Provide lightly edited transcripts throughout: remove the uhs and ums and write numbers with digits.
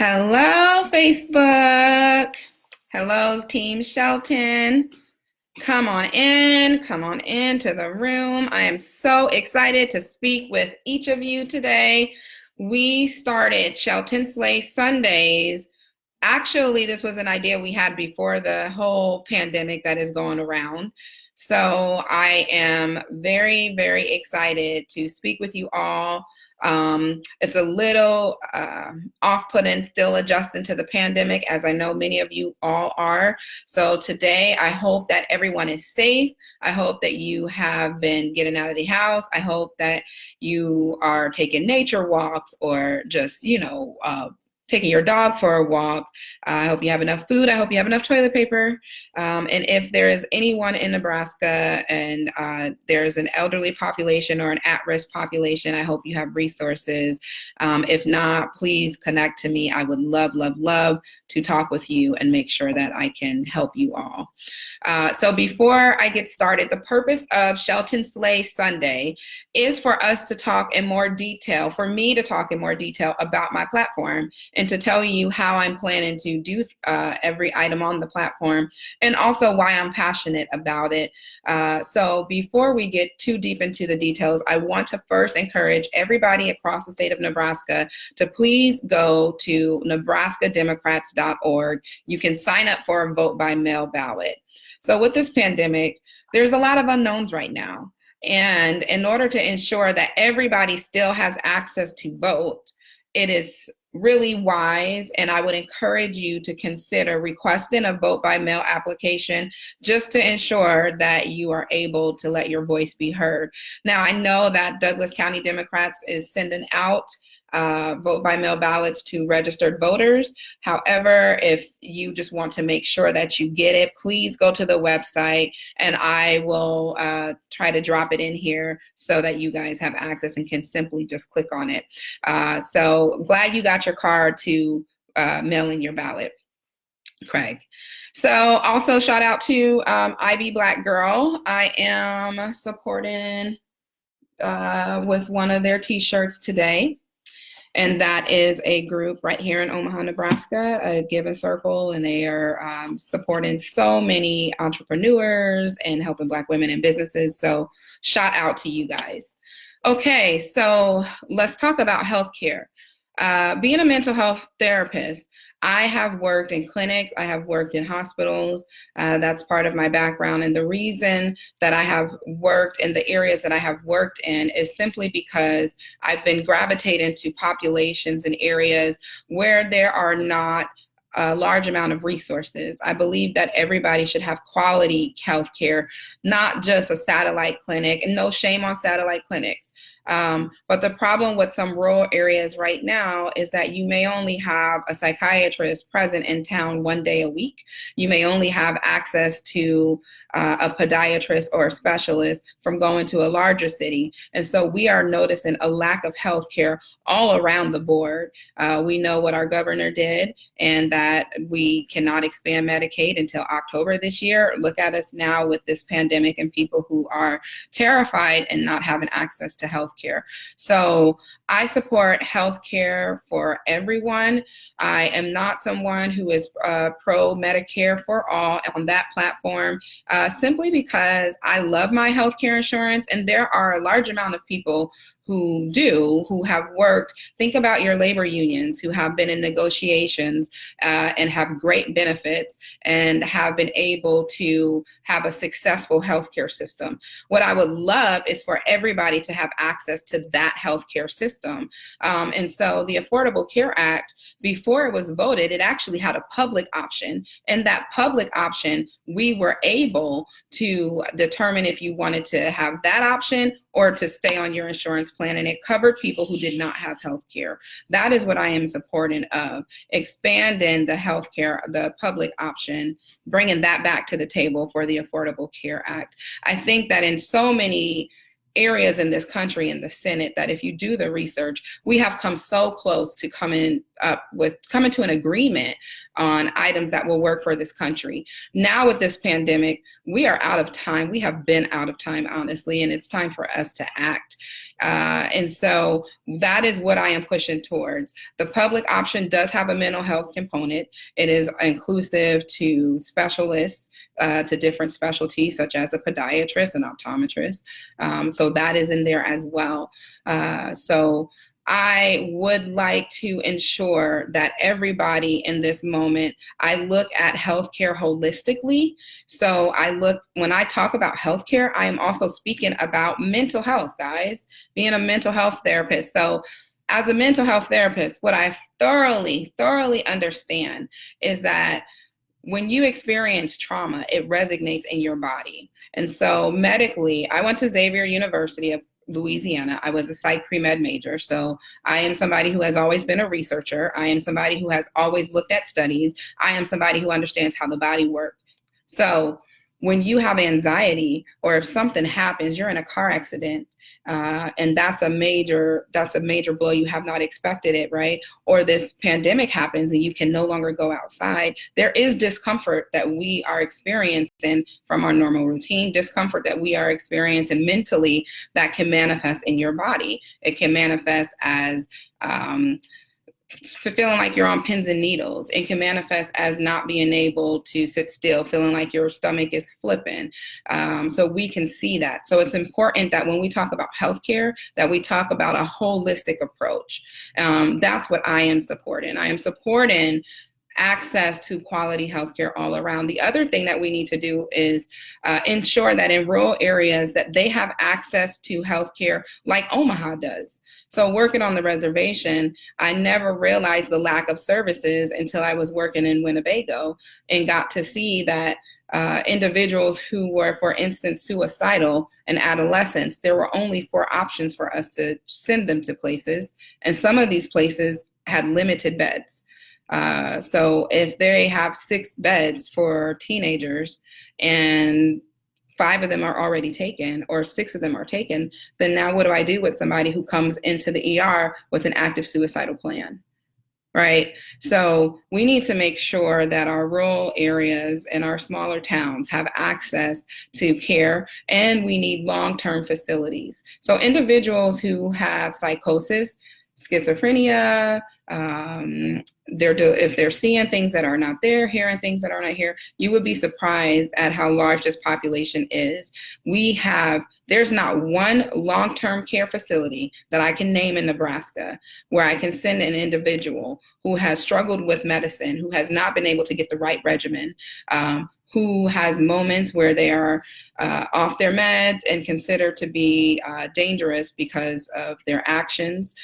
Hello, Facebook. Hello, Team Shelton. Come on in to the room. I am so excited to speak with each of you today. We started Shelton Slay Sundays. Actually, this was an idea we had before the whole pandemic that is going around. So I am very, very excited to speak with you all. It's a little off-putting, still adjusting to the pandemic, as I know many of you all are. So today, I hope that everyone is safe. I hope that you have been getting out of the house. I hope that you are taking nature walks or just, taking your dog for a walk. I hope you have enough food. I hope you have enough toilet paper. And if there is anyone in Nebraska and there's an elderly population or an at-risk population, I hope you have resources. If not, please connect to me. I would love, love, love to talk with you and make sure that I can help you all. So before I get started, the purpose of Shelton Slay Sunday is for us to talk in more detail, for me to talk in more detail about my platform and to tell you how I'm planning to do every item on the platform and also why I'm passionate about it. So before we get too deep into the details, I want to first encourage everybody across the state of Nebraska to please go to nebraskademocrats.org. You can sign up for a vote by mail ballot. So with this pandemic, there's a lot of unknowns right now. And in order to ensure that everybody still has access to vote, it is really wise, and I would encourage you to consider requesting a vote by mail application just to ensure that you are able to let your voice be heard. Now, I know that Douglas County Democrats is sending out vote by mail ballots to registered voters. However, if you just want to make sure that you get it, please go to the website and I will try to drop it in here so that you guys have access and can simply just click on it. So glad you got your card to mail in your ballot, Craig. So also shout out to Ivy Black Girl. I am supporting with one of their t-shirts today. And that is a group right here in Omaha, Nebraska, a Give Circle, and they are supporting so many entrepreneurs and helping Black women in businesses. So shout out to you guys. Okay, so let's talk about healthcare. Being a mental health therapist, I have worked in clinics, I have worked in hospitals, that's part of my background. And the reason that I have worked in the areas that I have worked in is simply because I've been gravitating to populations and areas where there are not a large amount of resources. I believe that everybody should have quality healthcare, not just a satellite clinic, and no shame on satellite clinics. But the problem with some rural areas right now is that you may only have a psychiatrist present in town one day a week. You may only have access to a podiatrist or a specialist from going to a larger city. And so we are noticing a lack of healthcare all around the board. We know what our governor did and that we cannot expand Medicaid until October this year. Look at us now with this pandemic and people who are terrified and not having access to healthcare. So I support healthcare for everyone. I am not someone who is pro Medicare for all on that platform, simply because I love my healthcare insurance, and there are a large amount of people who have worked. Think about your labor unions who have been in negotiations and have great benefits and have been able to have a successful healthcare system. What I would love is for everybody to have access to that healthcare system. And so the Affordable Care Act, before it was voted, it actually had a public option. And that public option, we were able to determine if you wanted to have that option or to stay on your insurance plan, and it covered people who did not have health care. That is what I am supporting of, expanding the health care, the public option, bringing that back to the table for the Affordable Care Act. I think that in so many areas in this country, in the Senate, that if you do the research, we have come so close to coming to an agreement on items that will work for this country. Now with this pandemic, we are out of time. We have been out of time, honestly, and it's time for us to act. And so that is what I am pushing towards. The public option does have a mental health component. It is inclusive to specialists, to different specialties, such as a podiatrist and optometrist. So that is in there as well. So I would like to ensure that everybody in this moment, I look at healthcare holistically. So when I talk about healthcare, I am also speaking about mental health, guys, being a mental health therapist. So as a mental health therapist, what I thoroughly understand is that when you experience trauma, it resonates in your body. And so medically, I went to Xavier University of Louisiana. I was a psych pre-med major. So I am somebody who has always been a researcher. I am somebody who has always looked at studies. I am somebody who understands how the body works. So when you have anxiety, or if something happens, you're in a car accident, and that's a major blow. You have not expected it, right? Or this pandemic happens and you can no longer go outside. There is discomfort that we are experiencing from our normal routine, discomfort that we are experiencing mentally that can manifest in your body. It can manifest as feeling like you're on pins and needles. It can manifest as not being able to sit still, feeling like your stomach is flipping. So we can see that. So it's important that when we talk about healthcare, that we talk about a holistic approach. That's what I am supporting. I am supporting access to quality healthcare all around. The other thing that we need to do is ensure that in rural areas that they have access to healthcare like Omaha does. So working on the reservation, I never realized the lack of services until I was working in Winnebago and got to see that individuals who were, for instance, suicidal and adolescents, there were only 4 options for us to send them to places. And some of these places had limited beds. So if they have 6 beds for teenagers and 5 of them are already taken, or 6 of them are taken, then now what do I do with somebody who comes into the ER with an active suicidal plan, right? So we need to make sure that our rural areas and our smaller towns have access to care, and we need long-term facilities. So individuals who have psychosis, schizophrenia, if they're seeing things that are not there, hearing things that are not here, you would be surprised at how large this population is. There's not one long-term care facility that I can name in Nebraska where I can send an individual who has struggled with medicine, who has not been able to get the right regimen, who has moments where they are off their meds and considered to be dangerous because of their actions.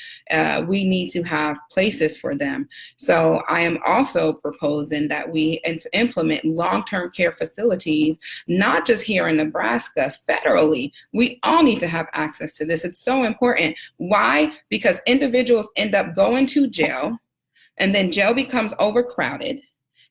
We need to have places for them. So I am also proposing that we implement long-term care facilities, not just here in Nebraska, federally. We all need to have access to this. It's so important. Why? Because individuals end up going to jail, and then jail becomes overcrowded,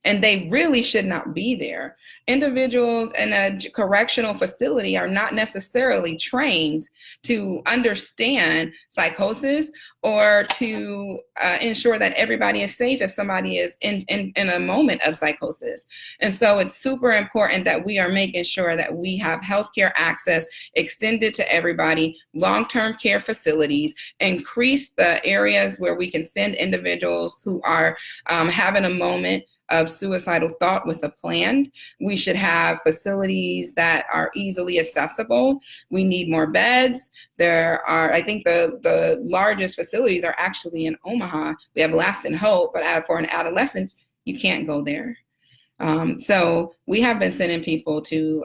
and they really should not be there. Individuals in a correctional facility are not necessarily trained to understand psychosis or to ensure that everybody is safe if somebody is in a moment of psychosis. And so it's super important that we are making sure that we have healthcare access extended to everybody, long-term care facilities, increase the areas where we can send individuals who are having a moment of suicidal thought with a plan. We should have facilities that are easily accessible. We need more beds. I think the largest facilities are actually in Omaha. We have Lasting Hope, but for an adolescent, you can't go there. So we have been sending people to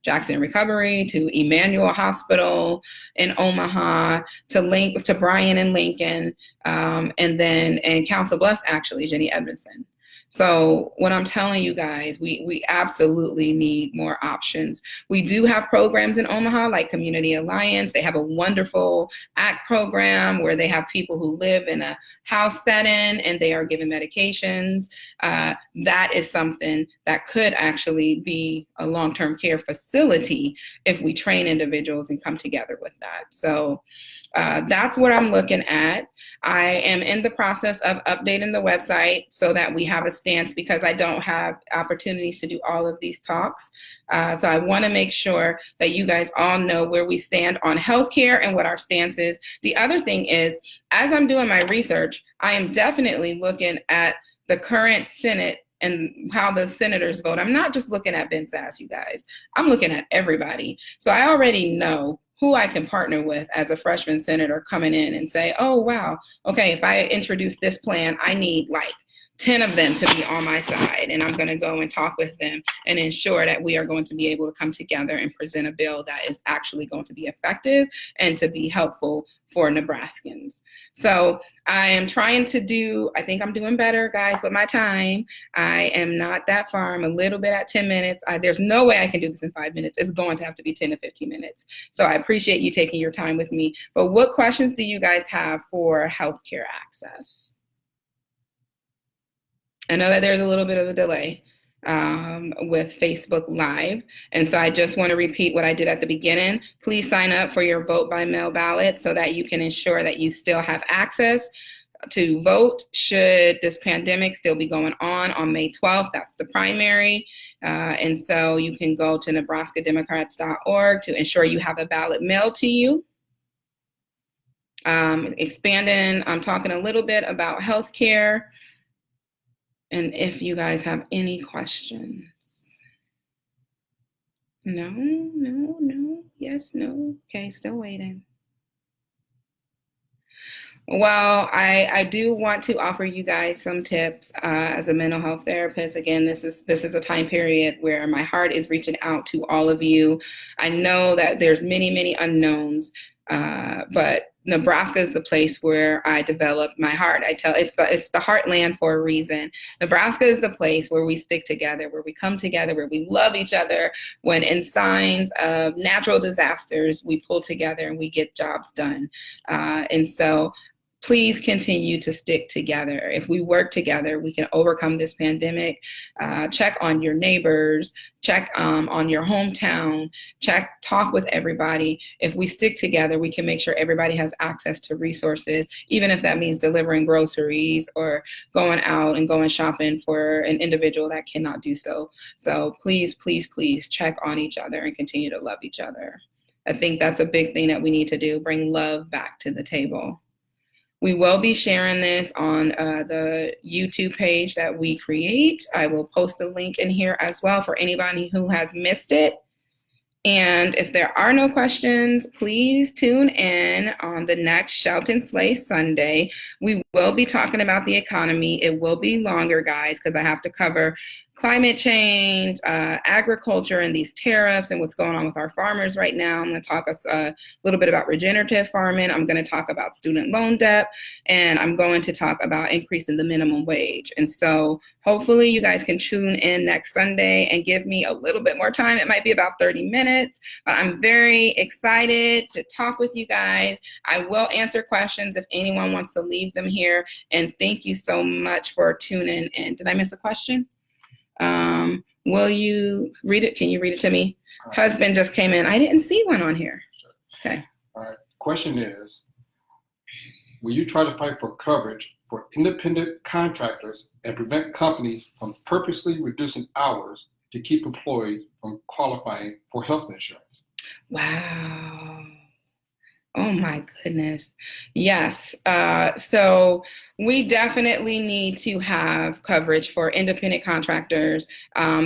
Jackson Recovery, to Emmanuel Hospital in Omaha, to Bryan and Lincoln, and then in Council Bluffs, actually, Jenny Edmondson. So what I'm telling you guys, we absolutely need more options. We do have programs in Omaha like Community Alliance. They have a wonderful ACT program where they have people who live in a house setting and they are given medications. That is something that could actually be a long-term care facility if we train individuals and come together with that. So that's what I'm looking at. I am in the process of updating the website so that we have a stance, because I don't have opportunities to do all of these talks. So I want to make sure that you guys all know where we stand on healthcare and what our stance is. The other thing is, as I'm doing my research, I am definitely looking at the current Senate and how the senators vote. I'm not just looking at Ben Sass, you guys. I'm looking at everybody. So I already know who I can partner with as a freshman senator coming in and say, oh, wow, okay, if I introduce this plan, I need like 10 of them to be on my side. And I'm going to go and talk with them and ensure that we are going to be able to come together and present a bill that is actually going to be effective and to be helpful for Nebraskans. So I am trying to do, I think I'm doing better, guys, with my time. I am not that far. I'm a little bit at 10 minutes. There's no way I can do this in 5 minutes. It's going to have to be 10 to 15 minutes. So I appreciate you taking your time with me. But what questions do you guys have for healthcare access? I know that there's a little bit of a delay with Facebook Live. And so I just want to repeat what I did at the beginning. Please sign up for your vote by mail ballot so that you can ensure that you still have access to vote should this pandemic still be going on May 12th. That's the primary. And so you can go to nebraskademocrats.org to ensure you have a ballot mailed to you. Expanding, I'm talking a little bit about healthcare. And if you guys have any questions. No, yes, no. Okay, still waiting. Well, I do want to offer you guys some tips as a mental health therapist. Again, this is a time period where my heart is reaching out to all of you. I know that there's many unknowns, but Nebraska is the place where I developed my heart. I tell it's the heartland for a reason. Nebraska is the place where we stick together, where we come together, where we love each other. When in signs of natural disasters, we pull together and we get jobs done. And so please continue to stick together. If we work together, we can overcome this pandemic. Check on your neighbors, check on your hometown, talk with everybody. If we stick together, we can make sure everybody has access to resources, even if that means delivering groceries or going out and going shopping for an individual that cannot do so. So please check on each other and continue to love each other. I think that's a big thing that we need to do, bring love back to the table. We will be sharing this on the YouTube page that we create. I will post the link in here as well for anybody who has missed it. And if there are no questions, please tune in on the next Shelton Slay Sunday. We will be talking about the economy. It will be longer, guys, because I have to cover climate change, agriculture, and these tariffs and what's going on with our farmers right now. I'm going to talk a little bit about regenerative farming. I'm going to talk about student loan debt, and I'm going to talk about increasing the minimum wage. And so hopefully you guys can tune in next Sunday and give me a little bit more time. It might be about 30 minutes, but I'm very excited to talk with you guys. I will answer questions if anyone wants to leave them here. And thank you so much for tuning in. Did I miss a question? Will you read it? Can you read it to me? Husband just came in. I didn't see one on here. Okay. All right. Question is, will you try to fight for coverage for independent contractors and prevent companies from purposely reducing hours to keep employees from qualifying for health insurance? Wow. Oh my goodness. Yes. So we definitely need to have coverage for independent contractors.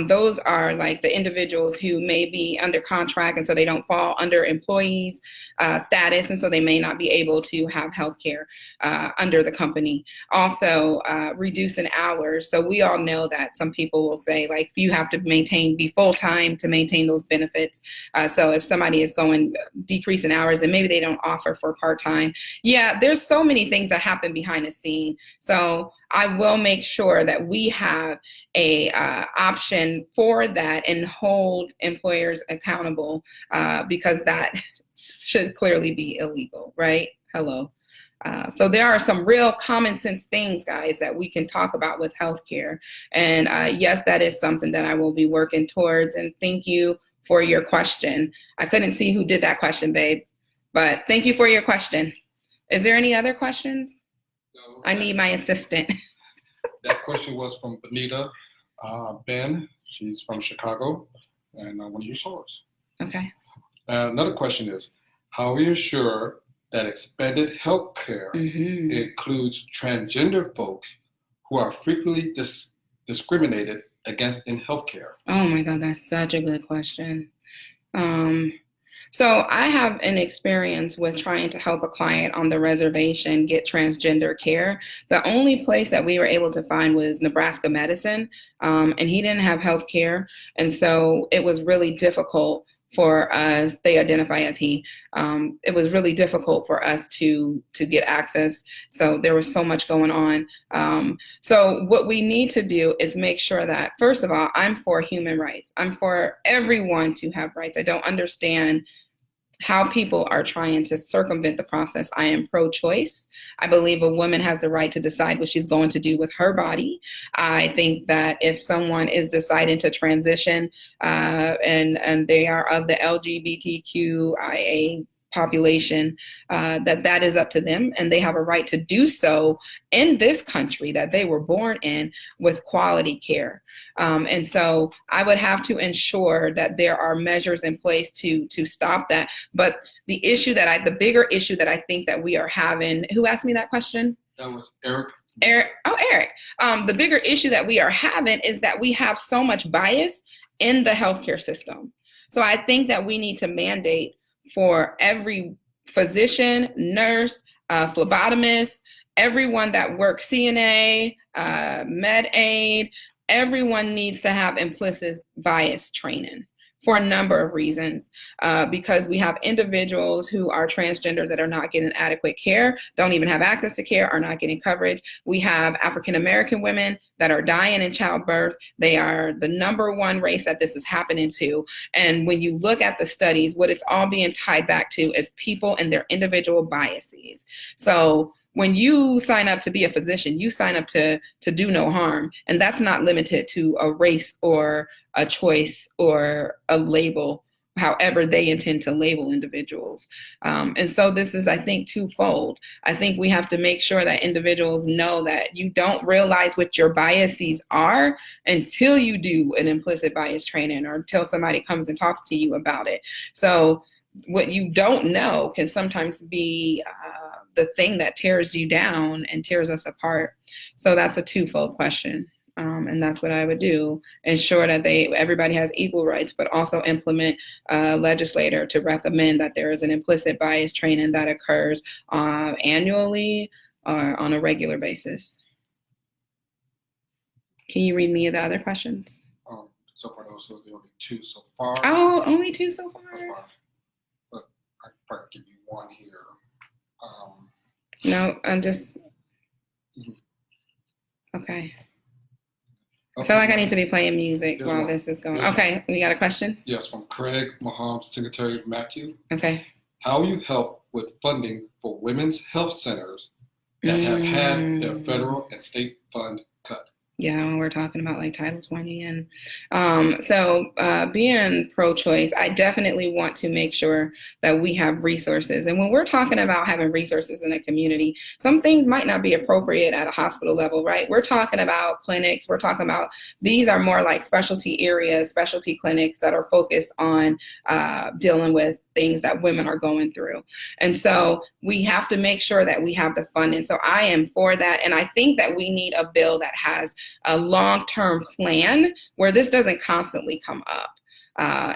Those are like the individuals who may be under contract, and so they don't fall under employees status, and so they may not be able to have health care under the company. Also, reducing hours. So we all know that some people will say, like, you have to be full-time to maintain those benefits. So if somebody is going decreasing hours, then maybe they don't offer for part-time. Yeah, there's so many things that happen behind the scene. So I will make sure that we have a option for that and hold employers accountable because that should clearly be illegal, right? Hello. So there are some real common sense things, guys, that we can talk about with healthcare. And yes, that is something that I will be working towards. And thank you for your question. I couldn't see who did that question, babe. But thank you for your question. Is there any other questions? No, I need my assistant. that question was from Benita Ben. She's from Chicago, and one of your sources. Okay. Another question is, how are you sure that expanded health care includes transgender folks who are frequently discriminated against in healthcare? Oh my God, that's such a good question. So I have an experience with trying to help a client on the reservation get transgender care. The only place that we were able to find was Nebraska Medicine, and he didn't have health care. And so it was really difficult for us, they identify as he, it was really difficult for us to get access. So there was so much going on. So what we need to do is make sure that, first of all, I'm for human rights. I'm for everyone to have rights. I don't understand how people are trying to circumvent the process. I am pro-choice. I believe a woman has the right to decide what she's going to do with her body. I think that if someone is deciding to transition and they are of the LGBTQIA population, that is up to them, and they have a right to do so in this country that they were born in with quality care. And so I would have to ensure that there are measures in place to stop that. But the bigger issue that I think that we are having, who asked me that question? That was Eric. Eric. The bigger issue that we are having is that we have so much bias in the healthcare system. So I think that we need to mandate for every physician, nurse, phlebotomist, everyone that works CNA, med aid, everyone needs to have implicit bias training for a number of reasons, because we have individuals who are transgender that are not getting adequate care, don't even have access to care, are not getting coverage. We have African-American women that are dying in childbirth. They are the number one race that this is happening to. And when you look at the studies, what it's all being tied back to is people and their individual biases. So when you sign up to be a physician, you sign up to do no harm. And that's not limited to a race or a choice or a label, however they intend to label individuals. And so this is, I think, twofold. I think we have to make sure that individuals know that you don't realize what your biases are until you do an implicit bias training or until somebody comes and talks to you about it. So what you don't know can sometimes be the thing that tears you down and tears us apart. So that's a twofold question. And that's what I would do. Ensure that everybody has equal rights, but also implement a legislator to recommend that there is an implicit bias training that occurs annually or on a regular basis. Can you read me the other questions? So far, those are the only two so far. Oh, only two so far? But I can probably give you one here. No, I'm just, okay. I feel like I need to be playing music while this is going. Okay, you got a question? Yes, from Craig Maham, Secretary Matthew. Okay. How will you help with funding for women's health centers that have had their federal and state fund cut? Yeah, we're talking about like Title 20. And so being pro-choice, I definitely want to make sure that we have resources. And when we're talking about having resources in a community, some things might not be appropriate at a hospital level, right? We're talking about clinics. We're talking about, these are more like specialty areas, specialty clinics that are focused on dealing with things that women are going through. And so we have to make sure that we have the funding. So I am for that. And I think that we need a bill that has a long-term plan where this doesn't constantly come up.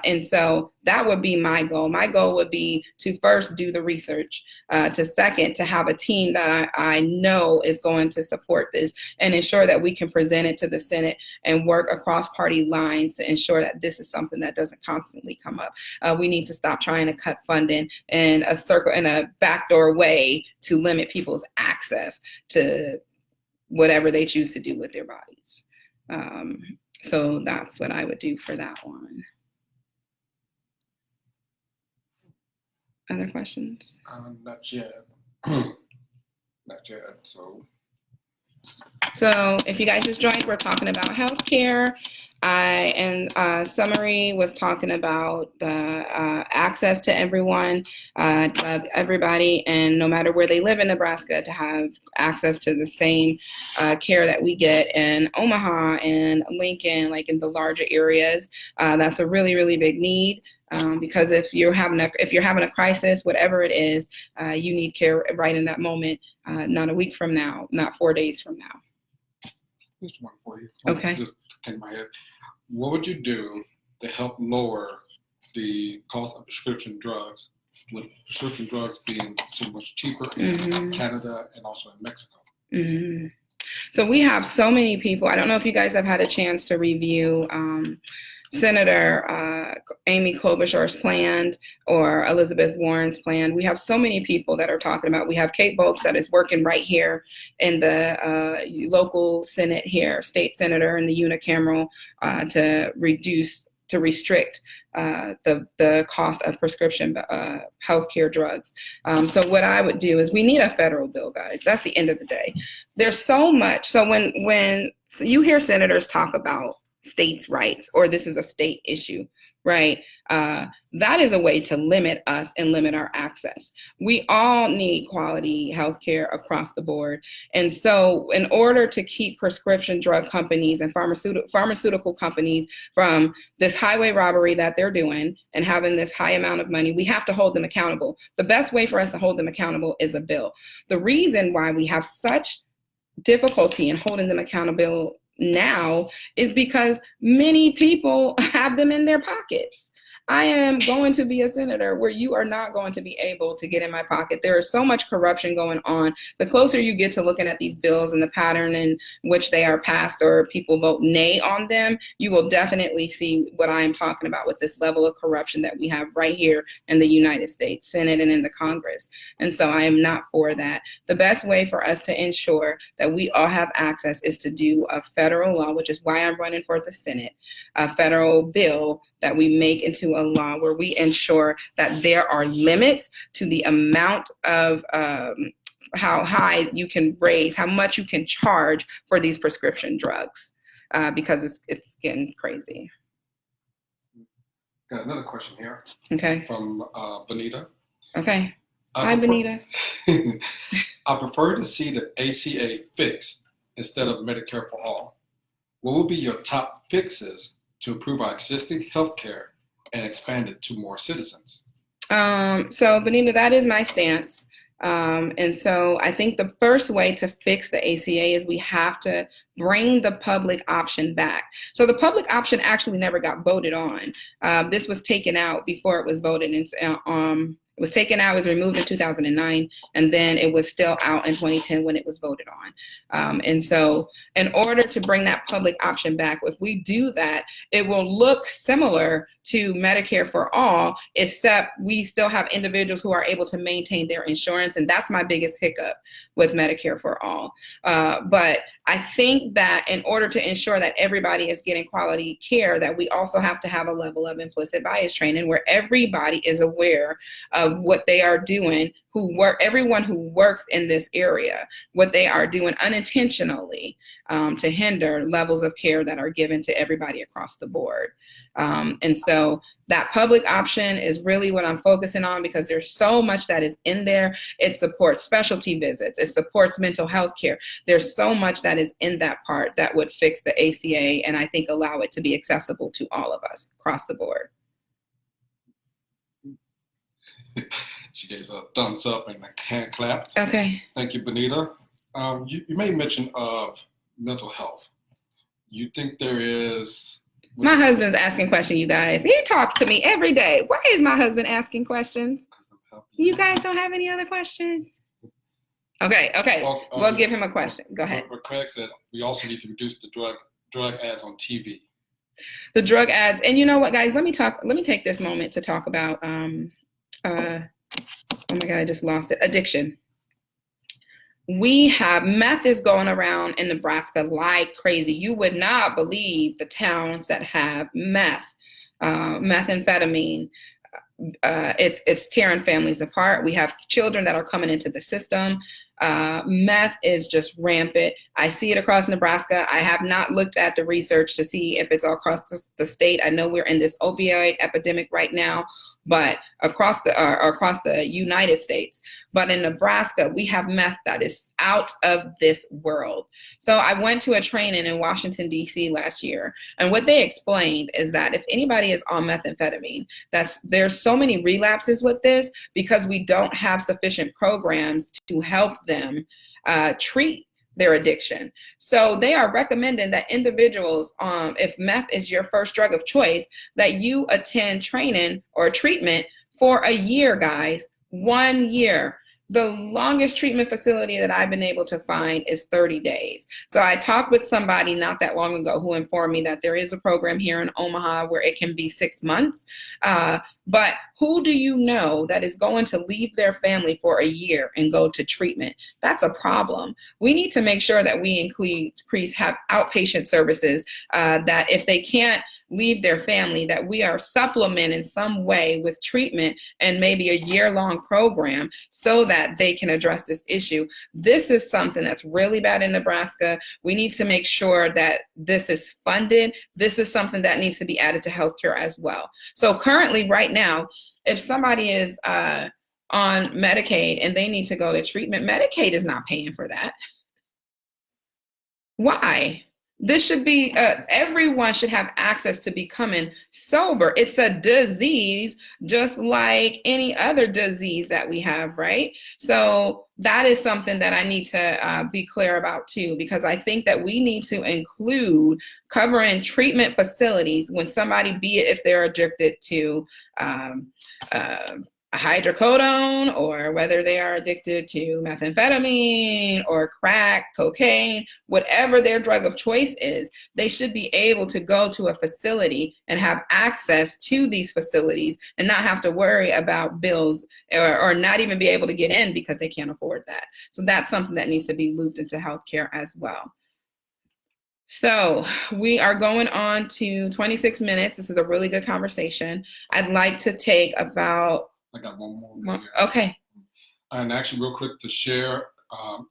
And so that would be my goal. My goal would be to first do the research, to second, to have a team that I know is going to support this and ensure that we can present it to the Senate and work across party lines to ensure that this is something that doesn't constantly come up. We need to stop trying to cut funding in a backdoor way to limit people's access to whatever they choose to do with their bodies. So that's what I would do for that one. Other questions? Not yet. Not yet. So if you guys just joined, we're talking about healthcare. in summary was talking about the access to everyone, everybody, and no matter where they live in Nebraska, to have access to the same care that we get in Omaha and Lincoln, like in the larger areas. That's a really, really big need. Because if you're having a crisis, whatever it is, you need care right in that moment, not a week from now, not 4 days from now. Here's one for you. Okay. Just came to my head. What would you do to help lower the cost of prescription drugs, with prescription drugs being so much cheaper in Canada and also in Mexico? Mm-hmm. So we have so many people. I don't know if you guys have had a chance to review Senator Amy Klobuchar's plan or Elizabeth Warren's plan. We have so many people that are talking about. We have Kate Bolts that is working right here in the local Senate here, state senator in the unicameral, to restrict the cost of prescription healthcare drugs. So what I would do is, we need a federal bill, guys. That's the end of the day. There's so much. So when you hear senators talk about states' rights, or this is a state issue, right? That is a way to limit us and limit our access. We all need quality healthcare across the board. And so in order to keep prescription drug companies and pharmaceutical companies from this highway robbery that they're doing and having this high amount of money, we have to hold them accountable. The best way for us to hold them accountable is a bill. The reason why we have such difficulty in holding them accountable now is because many people have them in their pockets. I am going to be a senator where you are not going to be able to get in my pocket. There is so much corruption going on. The closer you get to looking at these bills and the pattern in which they are passed or people vote nay on them, you will definitely see what I am talking about with this level of corruption that we have right here in the United States Senate and in the Congress. And so I am not for that. The best way for us to ensure that we all have access is to do a federal law, which is why I'm running for the Senate, a federal bill that we make into a law where we ensure that there are limits to the amount of how high you can raise, how much you can charge for these prescription drugs, because it's getting crazy. Got another question here. Okay. From Benita. Okay. Hi, Benita. I prefer to see the ACA fixed instead of Medicare for all. What would be your top fixes to improve our existing healthcare and expand it to more citizens? So Benita, that is my stance. And so I think the first way to fix the ACA is we have to bring the public option back. So the public option actually never got voted on. This was taken out before it was voted. It was taken out, it was removed in 2009, and then it was still out in 2010 when it was voted on. And so in order to bring that public option back, if we do that, it will look similar to Medicare for all, except we still have individuals who are able to maintain their insurance. And that's my biggest hiccup with Medicare for all. But I think that in order to ensure that everybody is getting quality care, that we also have to have a level of implicit bias training where everybody is aware of what they are doing, everyone who works in this area, what they are doing unintentionally to hinder levels of care that are given to everybody across the board. And so that public option is really what I'm focusing on, because there's so much that is in there. It supports specialty visits. It supports mental health care. There's so much that is in that part that would fix the ACA, and I think allow it to be accessible to all of us across the board. She gave a thumbs up and a hand clap. Okay. Thank you, Benita. You made mention of mental health. You think there is... My husband's asking questions, you guys. He talks to me every day. Why is my husband asking questions? You guys don't have any other questions? Okay. We'll give him a question. Go ahead. What Craig said, we also need to reduce the drug ads on TV. The drug ads. And you know what, guys? Let me take this moment to talk about, oh my God, I just lost it. Addiction. We have meth is going around in Nebraska like crazy. You would not believe the towns that have methamphetamine. It's tearing families apart. We have children that are coming into the system. Meth is just rampant. I see it across Nebraska. I have not looked at the research to see if it's all across the state. I know we're in this opioid epidemic right now, but across the United States. But in Nebraska, we have meth that is out of this world. So I went to a training in Washington, D.C. last year, and what they explained is that if anybody is on methamphetamine, there's so many relapses with this because we don't have sufficient programs to help them treat their addiction. So they are recommending that individuals, if meth is your first drug of choice, that you attend training or treatment for a year, guys, 1 year. The longest treatment facility that I've been able to find is 30 days. So I talked with somebody not that long ago who informed me that there is a program here in Omaha where it can be 6 months. But who do you know that is going to leave their family for a year and go to treatment? That's a problem. We need to make sure that we have outpatient services, that if they can't leave their family, that we are supplementing in some way with treatment and maybe a year-long program so that they can address this issue. This is something that's really bad in Nebraska. We need to make sure that this is funded. This is something that needs to be added to healthcare as well. So currently, right now, if somebody is on Medicaid and they need to go to treatment, Medicaid is not paying for that. Why? This should be, everyone should have access to becoming sober. It's a disease just like any other disease that we have, right? So that is something that I need to be clear about too, because I think that we need to include covering treatment facilities when somebody, be it if they're addicted to hydrocodone, or whether they are addicted to methamphetamine or crack, cocaine, whatever their drug of choice is, they should be able to go to a facility and have access to these facilities and not have to worry about bills or not even be able to get in because they can't afford that. So that's something that needs to be looped into healthcare as well. So we are going on to 26 minutes. This is a really good conversation. I'd like to take about I got one more. Okay. And actually, real quick to share,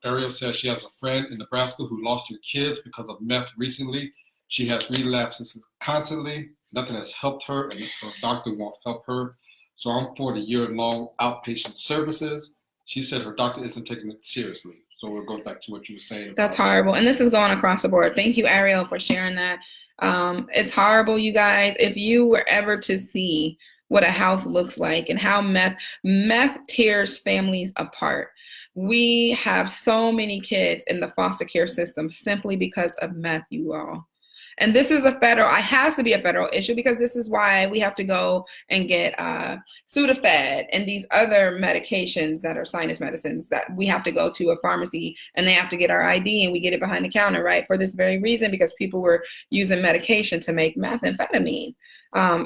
Ariel says she has a friend in Nebraska who lost her kids because of meth recently. She has relapses constantly. Nothing has helped her, and her doctor won't help her. So I'm for the year-long outpatient services. She said her doctor isn't taking it seriously. So it goes back to what you were saying. That's horrible. And this is going across the board. Thank you, Ariel, for sharing that. It's horrible, you guys. If you were ever to see what a house looks like and how meth tears families apart. We have so many kids in the foster care system simply because of meth, you all. And this is it has to be a federal issue, because this is why we have to go and get Sudafed and these other medications that are sinus medicines that we have to go to a pharmacy and they have to get our ID and we get it behind the counter, right? For this very reason, because people were using medication to make methamphetamine.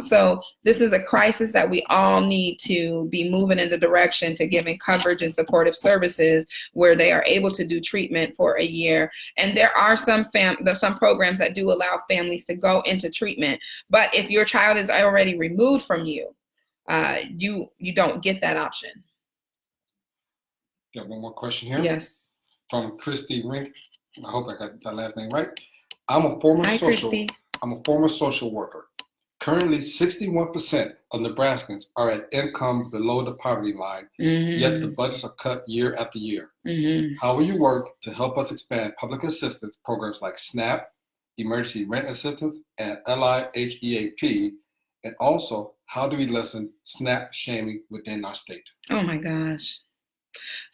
So this is a crisis that we all need to be moving in the direction to giving coverage and supportive services where they are able to do treatment for a year. And there are some programs that do allow families to go into treatment. But if your child is already removed from you, you don't get that option. Got one more question here. Yes. From Christy Rink. I hope I got that last name right. I'm a former social worker. Currently, 61% of Nebraskans are at income below the poverty line, yet the budgets are cut year after year. How will you work to help us expand public assistance programs like SNAP, Emergency Rent Assistance, and LIHEAP? And also, how do we lessen SNAP shaming within our state? Oh my gosh.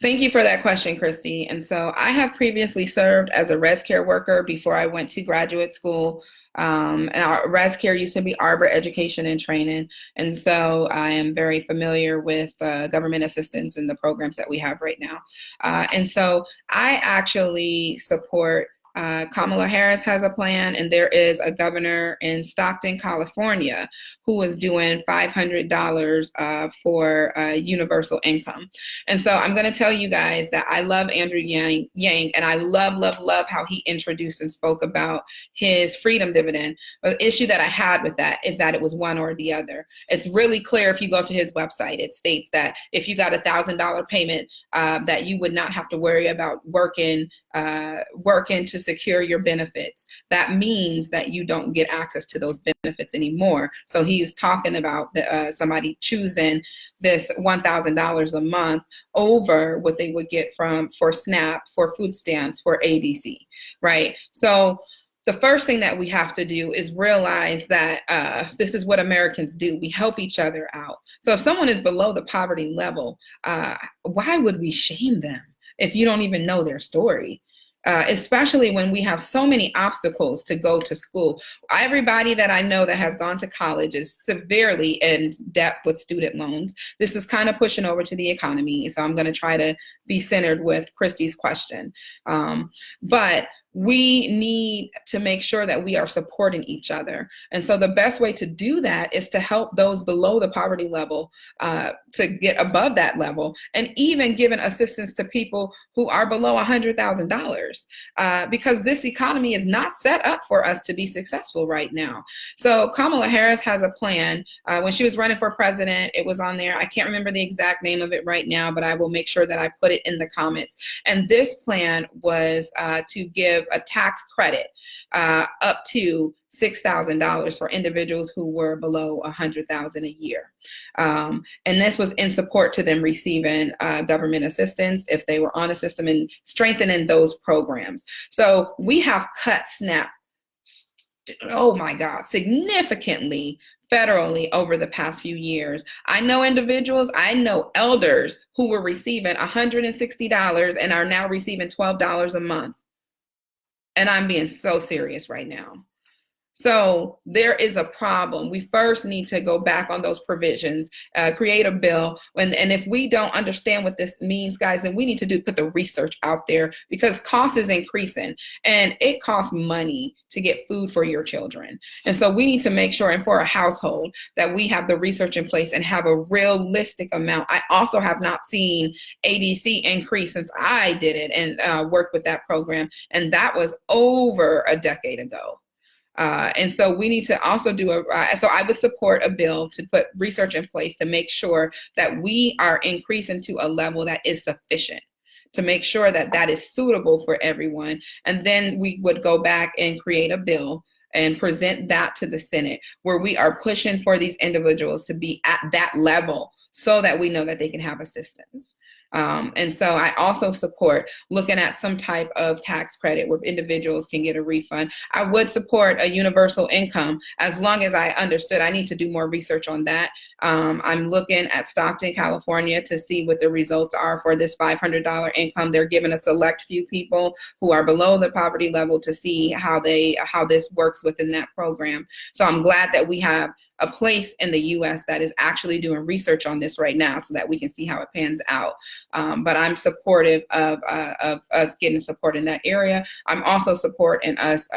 Thank you for that question, Christy. And so I have previously served as a res care worker before I went to graduate school. And our res care used to be Arbor Education and Training. And so I am very familiar with government assistance and the programs that we have right now. And so I actually support Kamala Harris has a plan, and there is a governor in Stockton, California, who is doing $500 for universal income. And so I'm going to tell you guys that I love Andrew Yang, and I love how he introduced and spoke about his freedom dividend. But the issue that I had with that is that it was one or the other. It's really clear if you go to his website. It states that if you got $1,000 payment, that you would not have to worry about working to secure your benefits. That means that you don't get access to those benefits anymore. So he's talking about somebody choosing this $1,000 a month over what they would get for SNAP, for food stamps, for ADC, right? So the first thing that we have to do is realize that this is what Americans do. We help each other out. So if someone is below the poverty level, why would we shame them if you don't even know their story? Especially when we have so many obstacles to go to school. Everybody that I know that has gone to college is severely in debt with student loans. This is kind of pushing over to the economy, so I'm going to try to be centered with Christy's question. But we need to make sure that we are supporting each other. And so the best way to do that is to help those below the poverty level to get above that level, and even giving assistance to people who are below $100,000 because this economy is not set up for us to be successful right now. So Kamala Harris has a plan. When she was running for president, it was on there. I can't remember the exact name of it right now, but I will make sure that I put it in the comments. And this plan was to give a tax credit up to $6,000 for individuals who were below $100,000 a year. And this was in support to them receiving government assistance if they were on a system, and strengthening those programs. So we have cut SNAP, oh my God, significantly federally over the past few years. I know individuals, I know elders who were receiving $160 and are now receiving $12 a month. And I'm being so serious right now. So there is a problem. We first need to go back on those provisions, create a bill. And if we don't understand what this means, guys, then we need to put the research out there, because cost is increasing and it costs money to get food for your children. And so we need to make sure, and for a household, that we have the research in place and have a realistic amount. I also have not seen ADC increase since I did it and worked with that program. And that was over a decade ago. And so we need to also do so I would support a bill to put research in place to make sure that we are increasing to a level that is sufficient, to make sure that that is suitable for everyone. And then we would go back and create a bill and present that to the Senate, where we are pushing for these individuals to be at that level so that we know that they can have assistance. And so I also support looking at some type of tax credit where individuals can get a refund. I would support a universal income, as long as I understood. I need to do more research on that. I'm looking at Stockton, California to see what the results are for this $500 income. They're giving a select few people who are below the poverty level to see how this works within that program. So I'm glad that we have a place in the U.S. that is actually doing research on this right now so that we can see how it pans out. But I'm supportive of us getting support in that area. I'm also supporting us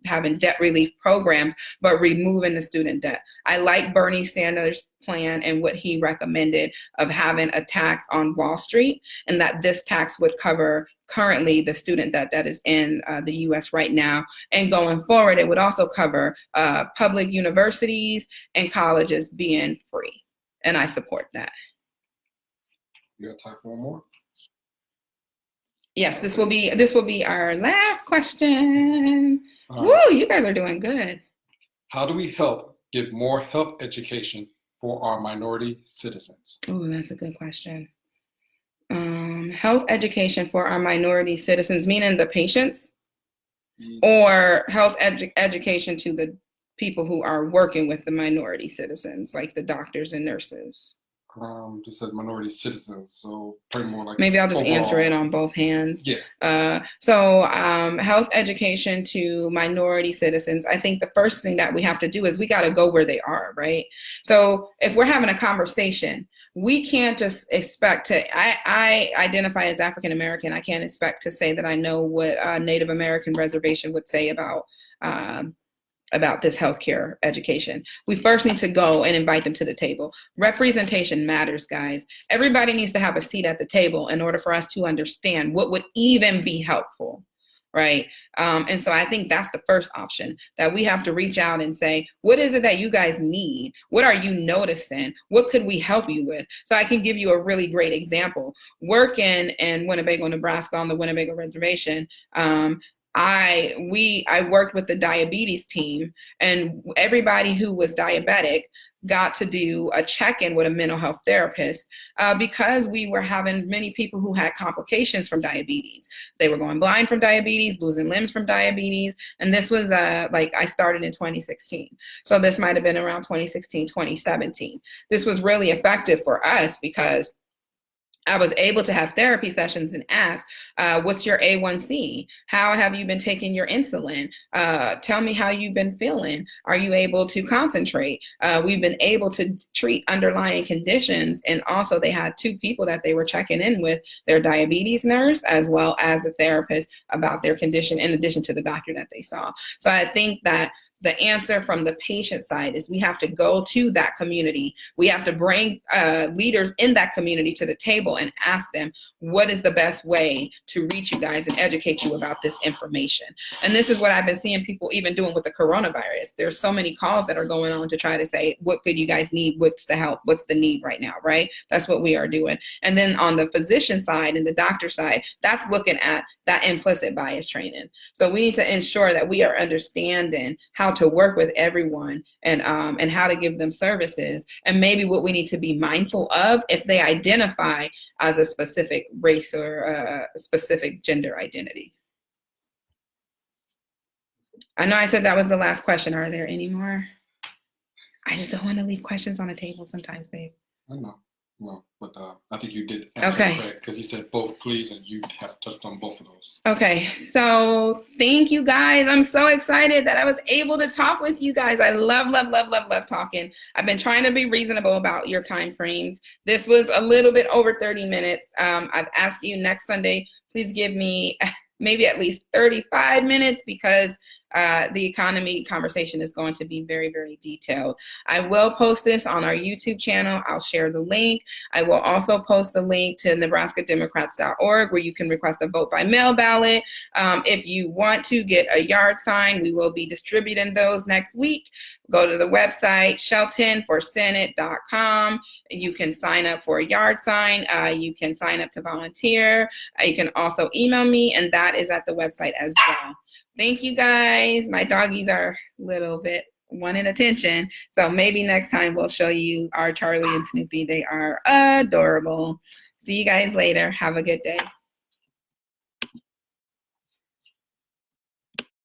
having debt relief programs, but removing the student debt. I like Bernie Sanders' plan and what he recommended of having a tax on Wall Street, and that this tax would cover currently the student debt that is in the U.S. right now. And going forward, it would also cover public universities and colleges being free. And I support that. You got time for one more? Yes, this will be our last question. Woo, you guys are doing good. How do we help get more health education for our minority citizens? Oh, that's a good question. Health education for our minority citizens, meaning the patients, or health education to the people who are working with the minority citizens, like the doctors and nurses? Just said minority citizens, so probably more like maybe I'll just overall. Answer it on both hands. Yeah. So health education to minority citizens. I think the first thing that we have to do is we got to go where they are, right? So if we're having a conversation we can't just expect to, I identify as African American. I can't expect to say that I know what a Native American reservation would say about this healthcare education. We first need to go and invite them to the table. Representation matters, guys. Everybody needs to have a seat at the table in order for us to understand what would even be helpful. Right. And so I think that's the first option, that we have to reach out and say, what is it that you guys need? What are you noticing? What could we help you with? So I can give you a really great example. Working in Winnebago, Nebraska on the Winnebago Reservation, I worked with the diabetes team, and everybody who was diabetic got to do a check-in with a mental health therapist because we were having many people who had complications from diabetes. They were going blind from diabetes, losing limbs from diabetes. And this was I started in 2016. So this might've been around 2016, 2017. This was really effective for us because I was able to have therapy sessions and ask, what's your A1C? How have you been taking your insulin? Tell me how you've been feeling. Are you able to concentrate? We've been able to treat underlying conditions. And also they had 2 people that they were checking in with, their diabetes nurse as well as a therapist about their condition, in addition to the doctor that they saw. So I think that the answer from the patient side is we have to go to that community. We have to bring leaders in that community to the table and ask them, what is the best way to reach you guys and educate you about this information? And this is what I've been seeing people even doing with the coronavirus. There's so many calls that are going on to try to say, what could you guys need? What's the help? What's the need right now, right? That's what we are doing. And then on the physician side and the doctor side, that's looking at that implicit bias training. So we need to ensure that we are understanding how to work with everyone and how to give them services, and maybe what we need to be mindful of if they identify as a specific race or a specific gender identity. I know I said that was the last question. Are there any more? I just don't want to leave questions on the table sometimes, babe. I know. No, but I think you did answer correct because you said both, please, and you have touched on both of those. Okay, so thank you guys. I'm so excited that I was able to talk with you guys. I love talking. I've been trying to be reasonable about your time frames. This was a little bit over 30 minutes. I've asked you next Sunday, please give me maybe at least 35 minutes because the economy conversation is going to be very, very detailed. I will post this on our YouTube channel. I'll share the link. I will also post the link to nebraskademocrats.org where you can request a vote by mail ballot. If you want to get a yard sign, we will be distributing those next week. Go to the website, sheltonforsenate.com. You can sign up for a yard sign. You can sign up to volunteer. You can also email me, and that is at the website as well. Thank you, guys. My doggies are a little bit wanting attention, so maybe next time we'll show you our Charlie and Snoopy. They are adorable. See you guys later. Have a good day.